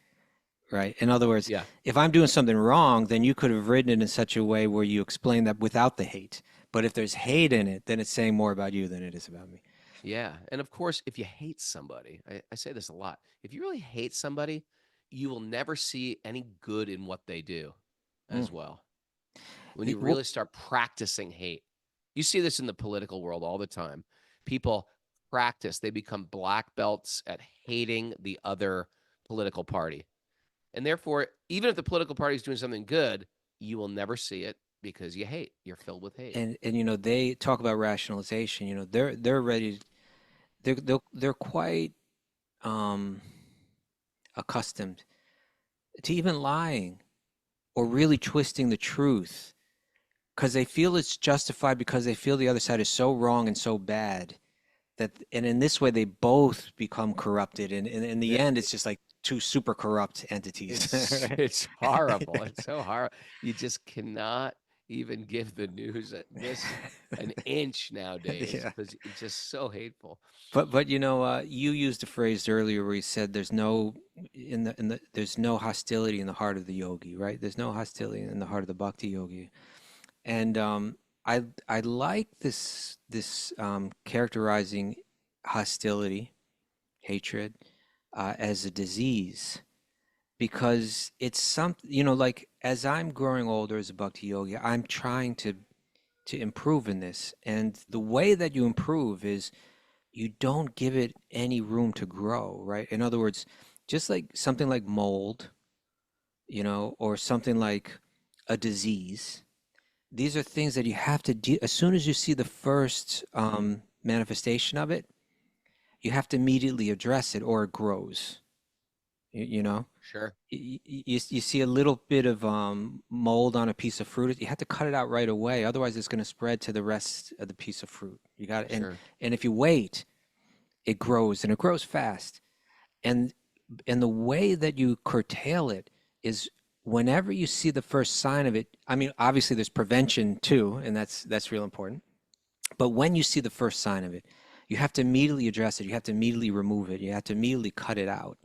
Right. In other words, Yeah. if I'm doing something wrong, then you could have written it in such a way where you explain that without the hate. But if there's hate in it, then it's saying more about you than it is about me. Yeah. And of course, if you hate somebody, I say this a lot. If you really hate somebody, you will never see any good in what they do as well. When you Well, really start practicing hate, You see this in the political world all the time. People practice, they become black belts at hating the other political party. And therefore, even if the political party is doing something good, you will never see it because you hate. You're filled with hate. And they talk about rationalization. They're ready. They're quite accustomed to even lying or really twisting the truth because they feel it's justified, because they feel the other side is so wrong and so bad and in this way they both become corrupted, and in the end it's just like two super corrupt entities. It's horrible. It's so horrible. You just cannot even give the news an inch nowadays because it's just so hateful. But you used a phrase earlier where you said there's no there's no hostility in the heart of the yogi, right? There's no hostility in the heart of the bhakti yogi. And I like this characterizing hostility, hatred, as a disease, because it's something, like as I'm growing older as a bhakti yogi, I'm trying to improve in this. And the way that you improve is you don't give it any room to grow, right? In other words, just like something like mold, or something like a disease, these are things that you have to as soon as you see the first manifestation of it, you have to immediately address it or it grows. Sure. You see a little bit of mold on a piece of fruit, you have to cut it out right away. Otherwise, it's going to spread to the rest of the piece of fruit. You got it. Sure. And if you wait, it grows, and it grows fast. And the way that you curtail it is whenever you see the first sign of it. I mean, obviously there's prevention too, and that's real important. But when you see the first sign of it, you have to immediately address it. You have to immediately remove it. You have to immediately cut it out.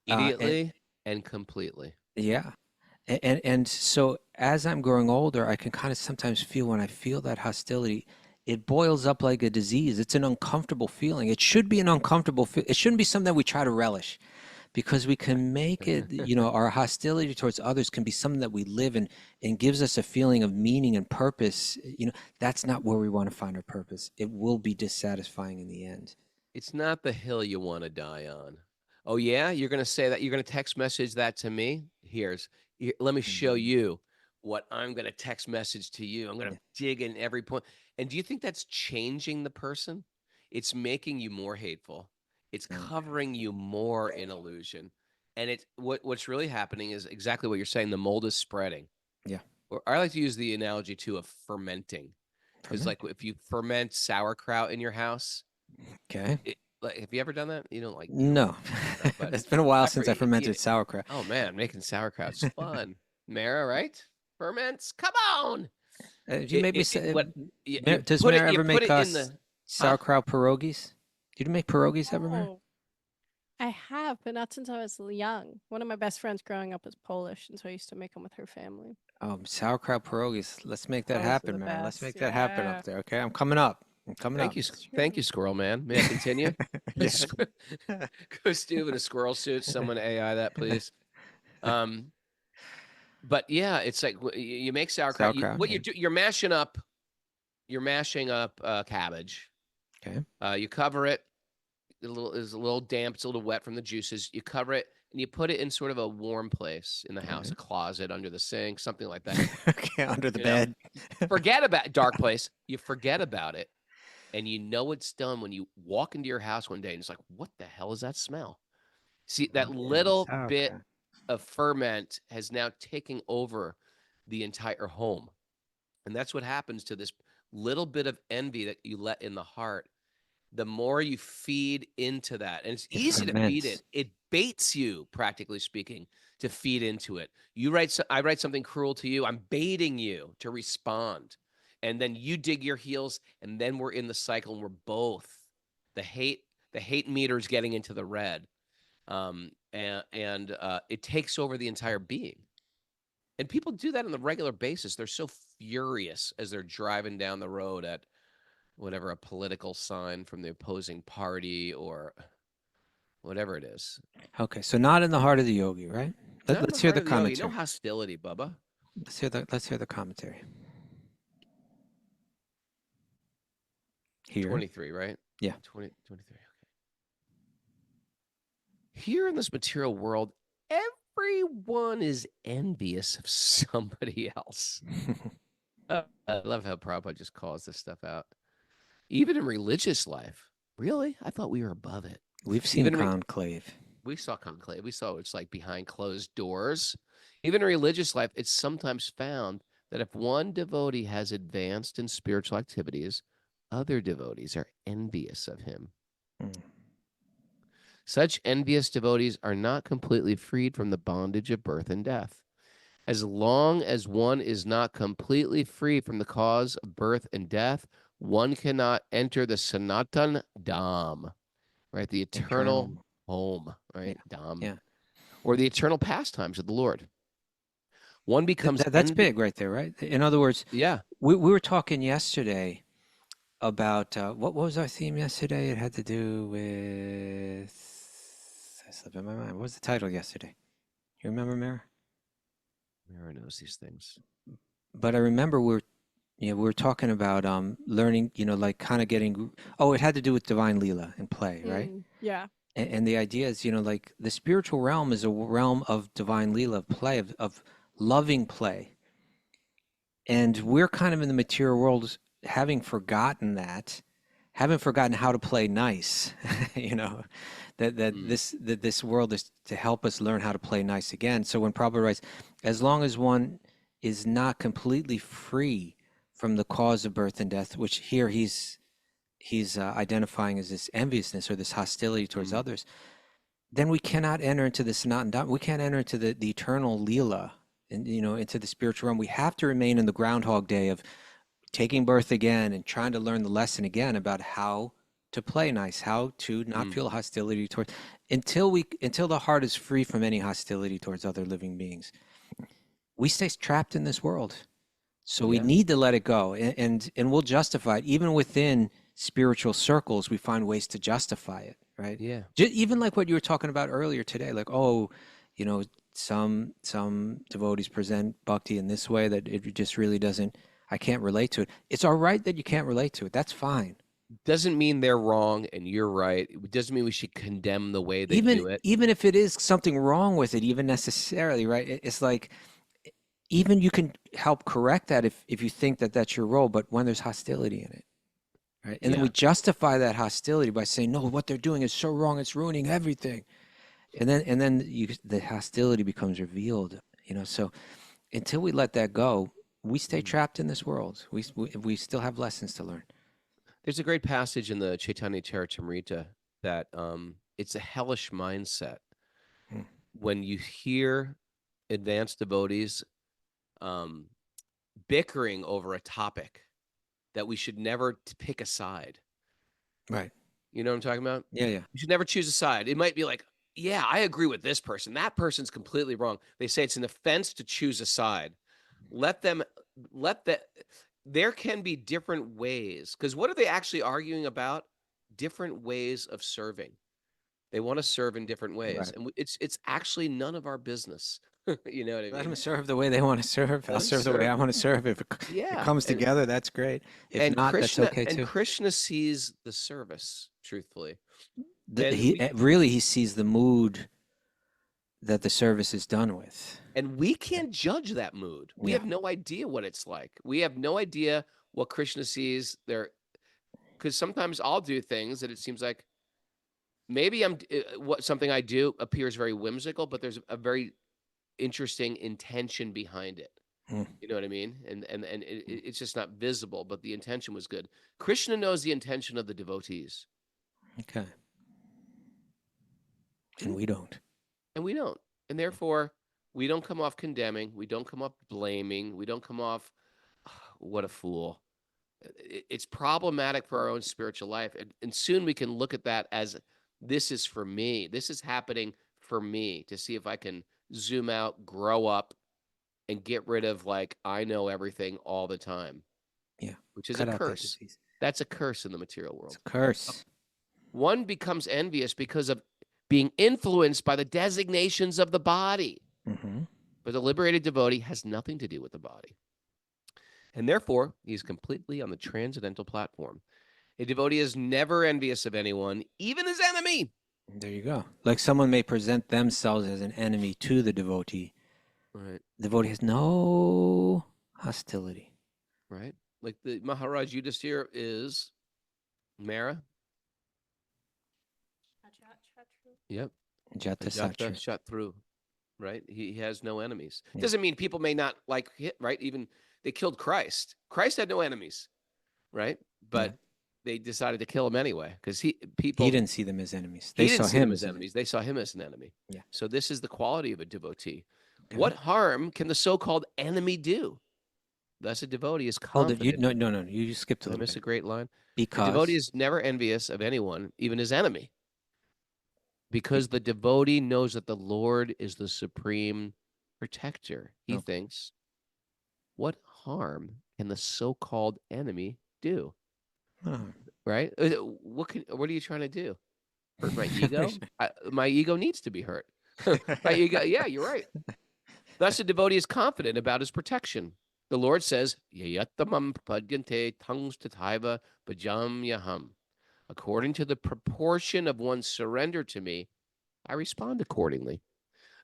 Immediately and completely. Yeah. And so as I'm growing older, I can kind of sometimes feel, when I feel that hostility, it boils up like a disease. It's an uncomfortable feeling. It should be an uncomfortable it shouldn't be something that we try to relish, because we can make it, our hostility towards others can be something that we live in and gives us a feeling of meaning and purpose. That's not where we want to find our purpose. It will be dissatisfying in the end. It's not the hill you want to die on. Oh, yeah? You're going to say that? You're going to text message that to me? Here, let me show you what I'm going to text message to you. I'm going to dig in every point. And do you think that's changing the person? It's making you more hateful. It's covering you more in illusion. And what's really happening is exactly what you're saying. The mold is spreading. Yeah. Or I like to use the analogy too of fermenting. Because like if you ferment sauerkraut in your house. Okay. Have you ever done that? You don't like? No. It's been a while since I fermented sauerkraut. Oh man, making sauerkraut's fun. Mara, right? Ferments. Come on. You maybe say, does Mara ever make us sauerkraut pierogies? Did you make pierogies ever, Mara? I have, but not since I was young. One of my best friends growing up was Polish, and so I used to make them with her family. Sauerkraut pierogies. Let's make that happen, Mara. Let's make that happen up there. Okay, I'm coming up. Thank you, Squirrel Man. May I continue? Kaustubha in a squirrel suit. Someone AI that, please. But yeah, it's like you make sauerkraut. You're mashing up cabbage. Okay. You cover it. It's a little damp. It's a little wet from the juices. You cover it and you put it in sort of a warm place in the house, a closet, under the sink, something like that. Okay, under the bed. Forget about dark place. You forget about it. And it's done when you walk into your house one day and it's like, what the hell is that smell? See, that little bit of ferment has now taken over the entire home. And that's what happens to this little bit of envy that you let in the heart. The more you feed into that, and it's easy to feed it. It baits you, practically speaking, to feed into it. I write something cruel to you. I'm baiting you to respond. And then you dig your heels, and then we're in the cycle, and we're both the hate meter's getting into the red, and it takes over the entire being. And people do that on a regular basis. They're so furious as they're driving down the road at whatever, a political sign from the opposing party or whatever it is. Okay, so not in the heart of the yogi, right? Let's hear the commentary. No hostility, Bubba. Let's hear the commentary. Here. 23, right? Yeah. 23. Okay. Here in this material world, everyone is envious of somebody else. I love how Prabhupada just calls this stuff out. Even in religious life. Really? I thought we were above it. We've seen Even conclave. we saw conclave. We saw it's like behind closed doors. Even in religious life, it's sometimes found that if one devotee has advanced in spiritual activities, other devotees are envious of him. Mm. Such envious devotees are not completely freed from the bondage of birth and death. As long as one is not completely free from the cause of birth and death, one cannot enter the Sanatan Dham, right? The eternal home, right? Dham. Yeah. Or the eternal pastimes of the Lord. One becomes That's big right there, right? In other words, yeah. we were talking yesterday about what was our theme yesterday? It had to do with I slipped in my mind. What was the title yesterday? You remember, Mara? Mara knows these things. But I remember we were talking about learning, like kind of getting. Oh, it had to do with divine Leela and play, right? Yeah. And the idea is, like the spiritual realm is a realm of divine Leela, of play, of loving play. And we're kind of in the material world having forgotten how to play nice, that this world is to help us learn how to play nice again. So when Prabhupada writes, as long as one is not completely free from the cause of birth and death, which here he's identifying as this enviousness or this hostility towards others, then we cannot enter into the Sanatan Dham. We can't enter into the eternal Leela, and into the spiritual realm. We have to remain in the Groundhog Day of taking birth again and trying to learn the lesson again about how to play nice, how to not feel hostility towards, until the heart is free from any hostility towards other living beings. We stay trapped in this world. So we need to let it go, and we'll justify it. Even within spiritual circles, we find ways to justify it, right? Yeah. Even like what you were talking about earlier today, like, some devotees present bhakti in this way that it just really doesn't, I can't relate to it. It's all right that you can't relate to it. That's fine. Doesn't mean they're wrong and you're right. It doesn't mean we should condemn the way they do it. Even if it is something wrong with it, even necessarily, right? It's like, even you can help correct that if you think that that's your role, but when there's hostility in it, right? And then we justify that hostility by saying, no, what they're doing is so wrong, it's ruining everything. And then the hostility becomes revealed, so until we let that go, we stay trapped in this world. We still have lessons to learn. There's a great passage in the Chaitanya Charitamrita that it's a hellish mindset when you hear advanced devotees bickering over a topic that we should never pick a side. Right. You know what I'm talking about? Yeah. You should never choose a side. It might be like, yeah, I agree with this person. That person's completely wrong. They say it's an offense to choose a side. There can be different ways. Because what are they actually arguing about? Different ways of serving. They want to serve in different ways. Right. And it's actually none of our business. You know what I mean? Let them serve the way they want to serve. I'll serve the way I want to serve. If it comes together, that's great. If not, Krishna, that's okay too. And Krishna sees the service, truthfully. He sees the mood that the service is done with. And we can't judge that mood. We have no idea what it's like. We have no idea what Krishna sees there. Because sometimes I'll do things that it seems like maybe something I do appears very whimsical, but there's a very interesting intention behind it. You know what I mean? And it's just not visible, but the intention was good. Krishna knows the intention of the devotees. Okay. And we don't. And therefore, we don't come off condemning. We don't come off blaming. We don't come off, what a fool. It's problematic for our own spiritual life. And soon we can look at that as, this is for me. This is happening for me, to see if I can zoom out, grow up, and get rid of I know everything all the time. Yeah. Which is a curse. That's a curse in the material world. It's a curse. One becomes envious because of being influenced by the designations of the body. But the liberated devotee has nothing to do with the body. And therefore, he's completely on the transcendental platform. A devotee is never envious of anyone, even his enemy. There you go. Like someone may present themselves as an enemy to the devotee. Right. The devotee has no hostility. Right. Like the Maharaj Yudhisthira is Mara. Yep. Jata Ajata Satru. Shatru. Right. He has no enemies. Yeah. Doesn't mean people may not like it, right? Even they killed Christ. Christ had no enemies, right? But Yeah. they decided to kill him anyway because He didn't see them as enemies. He They didn't saw see him them as as enemies. They saw him as an enemy. Yeah. So this is the quality of a devotee. Okay. What harm can the so-called enemy do? Thus, a devotee is Hold it. confident. No. You skipped a Did I little miss a bit. great line? A Because devotee is never envious of anyone, even his enemy, because the devotee knows that the Lord is the supreme protector. He thinks, what harm can the so-called enemy do? Right? What are you trying to do? Hurt my ego? My ego needs to be hurt. Right? Yeah, you're right. Thus, the devotee is confident about his protection. The Lord says, "Yayatamam padyante tangs tataiva bhajam yaham." According to the proportion of one's surrender to me, I respond accordingly.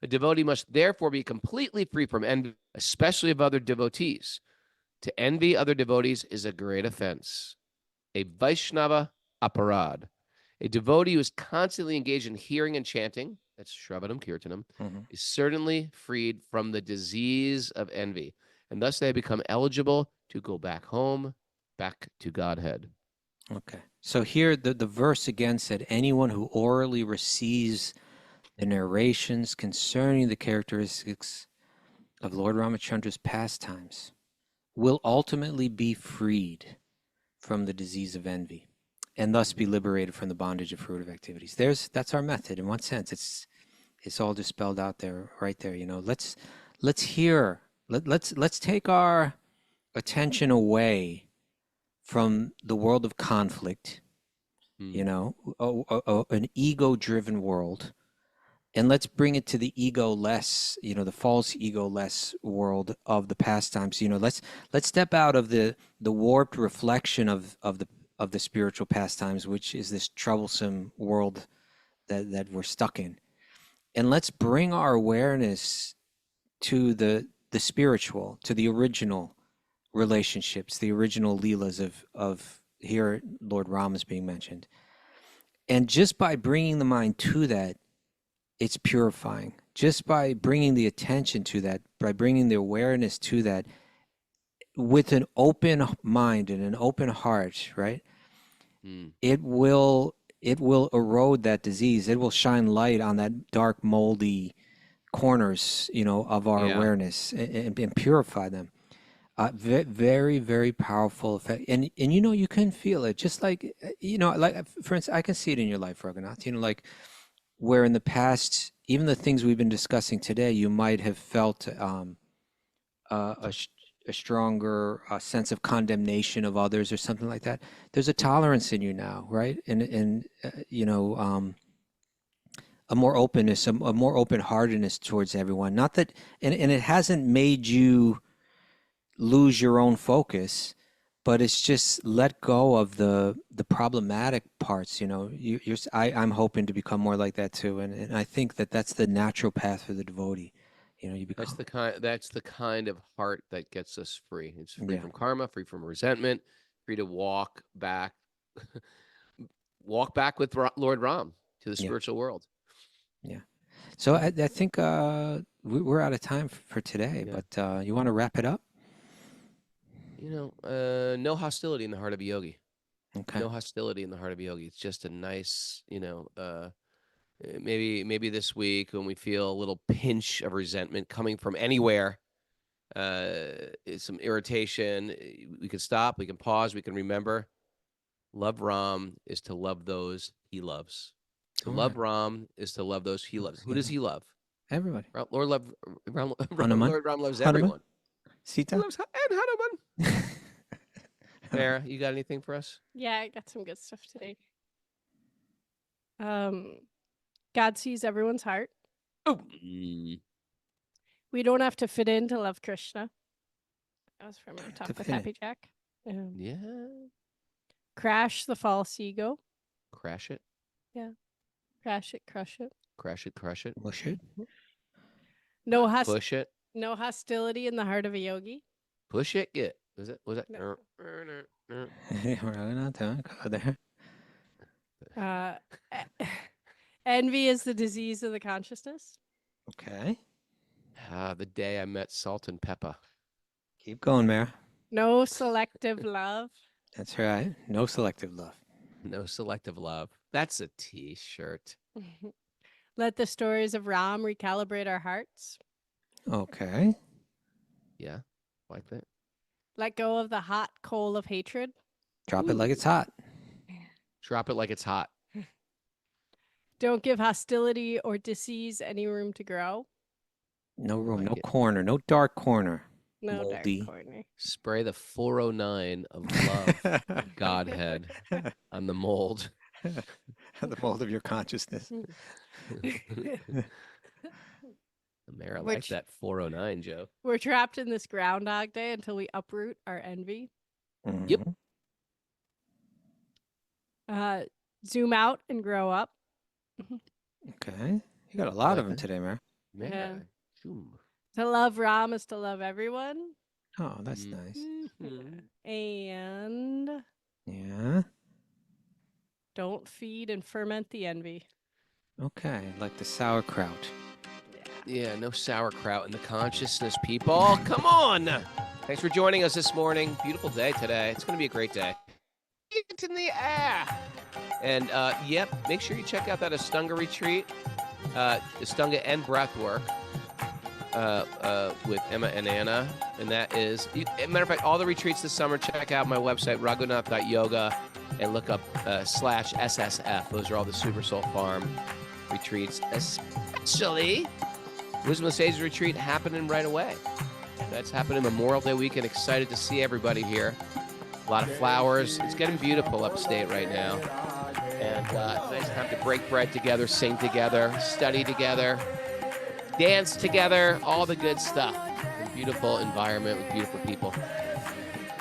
A devotee must therefore be completely free from envy, especially of other devotees. To envy other devotees is a great offense, a Vaishnava aparad. A devotee who is constantly engaged in hearing and chanting, that's Shravanam Kirtanam, is certainly freed from the disease of envy, and thus they become eligible to go back home, back to Godhead. Okay. So here the verse again said, anyone who orally receives the narrations concerning the characteristics of Lord Ramachandra's pastimes will ultimately be freed from the disease of envy and thus be liberated from the bondage of fruitive activities. That's our method in one sense. It's all just spelled out there, right there. Let's take our attention away from the world of conflict, an ego-driven world, and let's bring it to the ego-less, the false ego-less world of the pastimes. Let's step out of the warped reflection of the spiritual pastimes, which is this troublesome world that we're stuck in, and let's bring our awareness to the spiritual, to the original relationships, the original leelas of here Lord Rama is being mentioned. And just by bringing the mind to that, it's purifying. Just by bringing the attention to that, by bringing the awareness to that, with an open mind and an open heart, right? It will erode that disease. It will shine light on that dark, moldy corners, of our awareness and purify them. Very, very powerful effect. And you can feel it, just like, like, for instance, I can see it in your life, Raghunath, like where in the past, even the things we've been discussing today, you might have felt a stronger sense of condemnation of others or something like that. There's a tolerance in you now, right? And a more openness, a more open-heartedness towards everyone. Not that, and it hasn't made you lose your own focus, but it's just let go of the problematic parts. I'm hoping to become more like that too, and I think that's the natural path for the devotee. You become. That's the kind of heart that gets us free. It's free from karma, free from resentment, free to walk back with Lord Ram to the spiritual world. Yeah. So I think we're out of time for today, but you want to wrap it up? No hostility in the heart of a yogi. Okay. No hostility in the heart of a yogi. It's just a nice, maybe this week when we feel a little pinch of resentment coming from anywhere, some irritation, we can stop, we can pause, we can remember. Love Ram is to love those he loves. To love Ram is to love those he loves. Who does he love? Everybody. Lord Ram loves everyone. Sita? He loves and Hanuman. Mara, you got anything for us? Yeah, I got some good stuff today. God sees everyone's heart. Oh. We don't have to fit in to love Krishna. That was from our talk with Happy Jack. Yeah. Crash the false ego. Crash it. Crash it, crush it. Crash it. Crush it. Mush it. No Push it. no hostility in the heart of a yogi. Push it. Get. Was it? No. We're not done. Go there. Envy is the disease of the consciousness. Okay. The day I met Salt and Pepper. Keep going, Mara. No selective love. That's right. No selective love. No selective love. That's a T-shirt. Let the stories of Ram recalibrate our hearts. Okay. Yeah, like that. Let go of the hot coal of hatred. Drop it like it's hot. Drop it like it's hot. Don't give hostility or disease any room to grow. No room, Like no it. corner, no dark corner. No Moldy. dark corner. Spray the 409 of love, Godhead, on the mold. The mold of your consciousness. Mara Which- likes that 409, Joe. We're trapped in this Groundhog Day until we uproot our envy. Yep. Mhm. Zoom out and grow up. Okay. You got a lot like of them that. today, Mara. Mara. Zoom. To love Ram is to love everyone. Oh, that's Mm. nice. And Yeah. don't feed and ferment the envy. Okay. Like the sauerkraut. Yeah, no sauerkraut in the consciousness, people. Come on. Thanks for joining us this morning. Beautiful day today. It's going to be a great day. It's in the air. And, yep, make sure you check out that Ashtanga retreat, Ashtanga and breathwork with Emma and Anna. And that is, matter of fact, all the retreats this summer, check out my website, Raghunath.yoga, and look up /SSF. Those are all the Super Soul Farm retreats, especially Wisdom of the Sages retreat happening right away. That's happening Memorial Day weekend. Excited to see everybody here. A lot of flowers. It's getting beautiful upstate right now. And nice time to break bread together, sing together, study together, dance together, all the good stuff. A beautiful environment with beautiful people.